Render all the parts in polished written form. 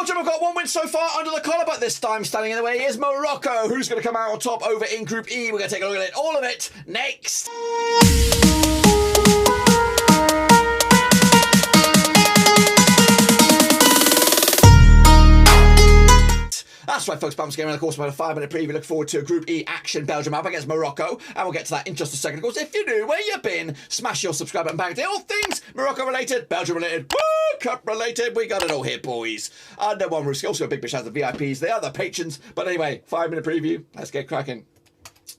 Belgium have got one win so far under the collar, but this time standing in the way is Morocco. Who's going to come out on top over in Group E? We're going to take a look at it, all of it, next. That's right, folks. Bumps game around the course about a 5-minute preview. Look forward to Group E action. Belgium up against Morocco, and we'll get to that in just a second. Of course, if you're new, where you been, smash your subscribe button back. They're all things Morocco related, Belgium related, World Cup related. We got it all here, boys. Under one roof. Also a big shout out to the VIPs. They are the patrons. But anyway, 5-minute preview. Let's get cracking.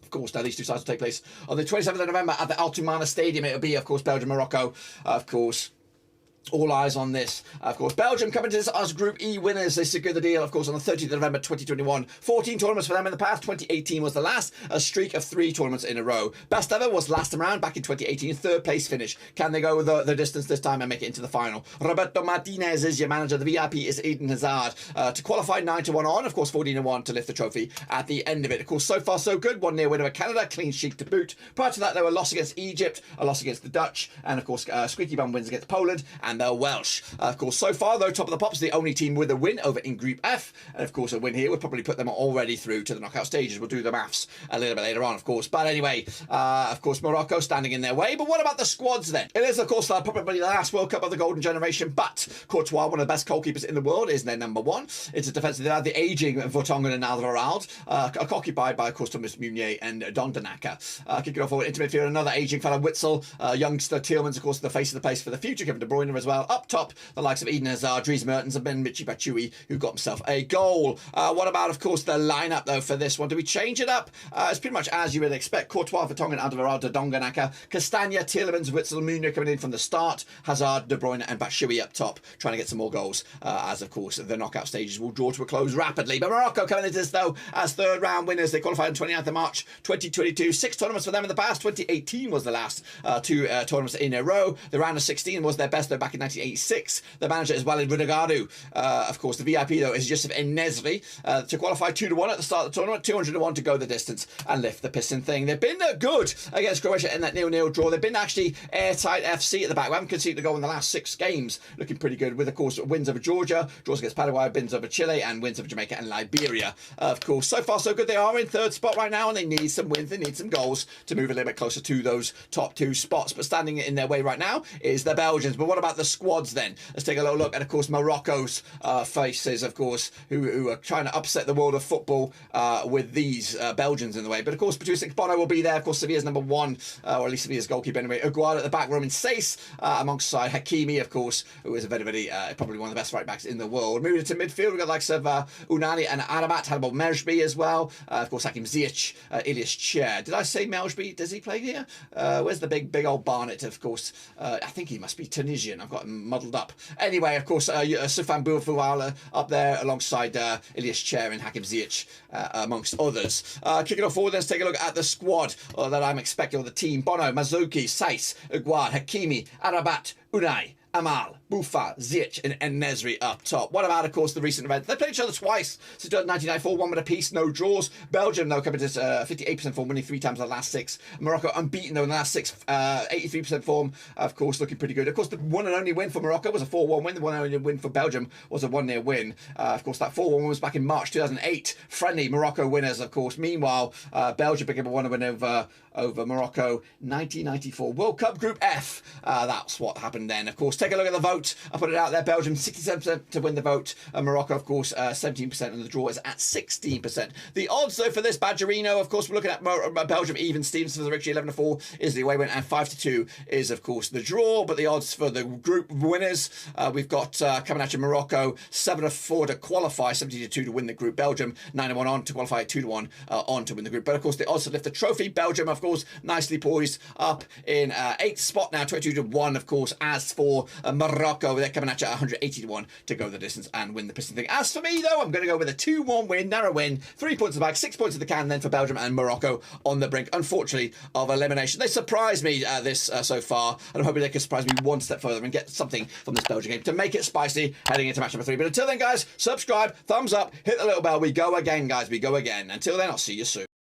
Of course, now these two sides will take place on the 27th of November at the Altumana Stadium. It'll be, of course, Belgium, Morocco. Of course, all eyes on this. Of course, Belgium coming to this as Group E winners. They secured the deal, of course, on the 30th of November 2021. 14 tournaments for them in the past. 2018 was the last. A streak of 3 tournaments in a row. Best ever was last time around back in 2018. 3rd place finish. Can they go the distance this time and make it into the final? Roberto Martinez is your manager. The VIP is Eden Hazard. To qualify 9-1 on. Of course, 14-1 to lift the trophy at the end of it. Of course, so far so good. 1-0 win over Canada. Clean sheet to boot. Prior to that, they were a loss against Egypt. A loss against the Dutch. And, of course, squeaky bum wins against Poland. And the Welsh. Of course, so far, though, top of the pops, the only team with a win over in Group F. And, of course, a win here would probably put them already through to the knockout stages. We'll do the maths a little bit later on, of course. But anyway, of course, Morocco standing in their way. But what about the squads, then? It is, of course, probably the last World Cup of the golden generation. But Courtois, one of the best goalkeepers in the world, is their number one. It's a defensive. They have the aging Vertonghen and Alderweireld, occupied by, of course, Thomas Meunier and Dondenaka. Kicking off forward into midfield, another aging fella, Witzel. Youngster Tielemans, of course, the face of the place for the future. Kevin De Bruyne as well. Up top, the likes of Eden Hazard, Dries Mertens, and Ben Michy Batshuayi, who got himself a goal. What about, of course, the lineup, though, for this one? Do we change it up? It's pretty much as you would expect. Courtois, Vertonghen, Alderweireld, Dondenaka, Castagna, Tielemans, Witzel, Meunier coming in from the start. Hazard, De Bruyne, and Batshuayi up top, trying to get some more goals, as, of course, the knockout stages will draw to a close rapidly. But Morocco coming into this, though, as third-round winners. They qualified on 29th of March, 2022. 6 tournaments for them in the past. 2018 was the last 2 tournaments in a row. The round of 16 was their best, though, back in 1986. The manager is Walid Regragui. Of course, the VIP, though, is Yusuf En-Nesyri. To qualify 2-1 at the start of the tournament, 200-1 to go the distance and lift the piston thing. They've been good against Croatia in that 0-0 draw. They've been actually airtight FC at the back. We haven't conceded a goal in the last 6 games. Looking pretty good with, of course, wins over Georgia, draws against Paraguay, wins over Chile, and wins over Jamaica and Liberia. Of course, so far so good. They are in 3rd spot right now, and they need some wins. They need some goals to move a little bit closer to those top 2 spots. But standing in their way right now is the Belgians. But what about the squads then? Let's take a little look at, of course, Morocco's faces, of course, who are trying to upset the world of football with these Belgians in the way. But, of course, Producer Bono will be there. Of course, Sevilla's number 1, or at least Sevilla's goalkeeper anyway. Uguad at the back, Roman Saiss alongside Hakimi, of course, who is a very, probably one of the best right backs in the world. Moving to midfield, we've got the likes of Unani and Arabat, Hannibal Mejbri as well. Of course, Hakim Ziyech, Ilias Chair. Did I say Mejbri? Does he play here? Where's the big old Barnet, of course? I think he must be Tunisian. I've got him muddled up. Anyway, of course, Soufan Boufouala up there alongside Ilias Chair and Hakim Ziyech, amongst others. Kicking off forward, let's take a look at the squad that I'm expecting, or the team. Bono, Mazzouki, Saiss, Uguad, Hakimi, Arabat, Unai, Amal, Boufa, Ziyech, and En-Nesyri up top. What about, of course, the recent events? They played each other twice since 1994, 1 with a piece, no draws. Belgium, though, coming to 58% form, winning 3 times in the last 6. Morocco unbeaten, though, in the last 6, 83% form, of course, looking pretty good. Of course, the one and only win for Morocco was a 4-1 win. The one and only win for Belgium was a 1-0 win. Of course, that 4-1 was back in March 2008. Friendly Morocco winners, of course. Meanwhile, Belgium picking up a 1-0 win over Morocco, 1994 World Cup Group F. That's what happened then. Of course, take a look at the vote. I put it out there. Belgium 67% to win the vote. Morocco, of course, 17%, and the draw is at 16%. The odds, though, for this Badgerino, of course, we're looking at Belgium even. Stevenson for the victory, 11-4 is the away win, and 5-2 is, of course, the draw. But the odds for the group winners, we've got coming at you Morocco, 7-4 to qualify, 17-2 to win the group. Belgium 9-1 on to qualify, 2-1 on to win the group. But of course, the odds to lift the trophy. Belgium, of course, nicely poised up in 8th spot now, 22-1, of course. As for Morocco, they're coming at you 180-1 to go the distance and win the piston thing. As for me, though, I'm going to go with a 2-1 win, narrow win, 3 points in the bag, 6 points in the can, then for Belgium and Morocco on the brink, unfortunately, of elimination. They surprised me this so far, and I'm hoping they can surprise me one step further and get something from this Belgian game to make it spicy heading into match number 3. But until then, guys, subscribe, thumbs up, hit the little bell. We go again, guys. We go again. Until then, I'll see you soon.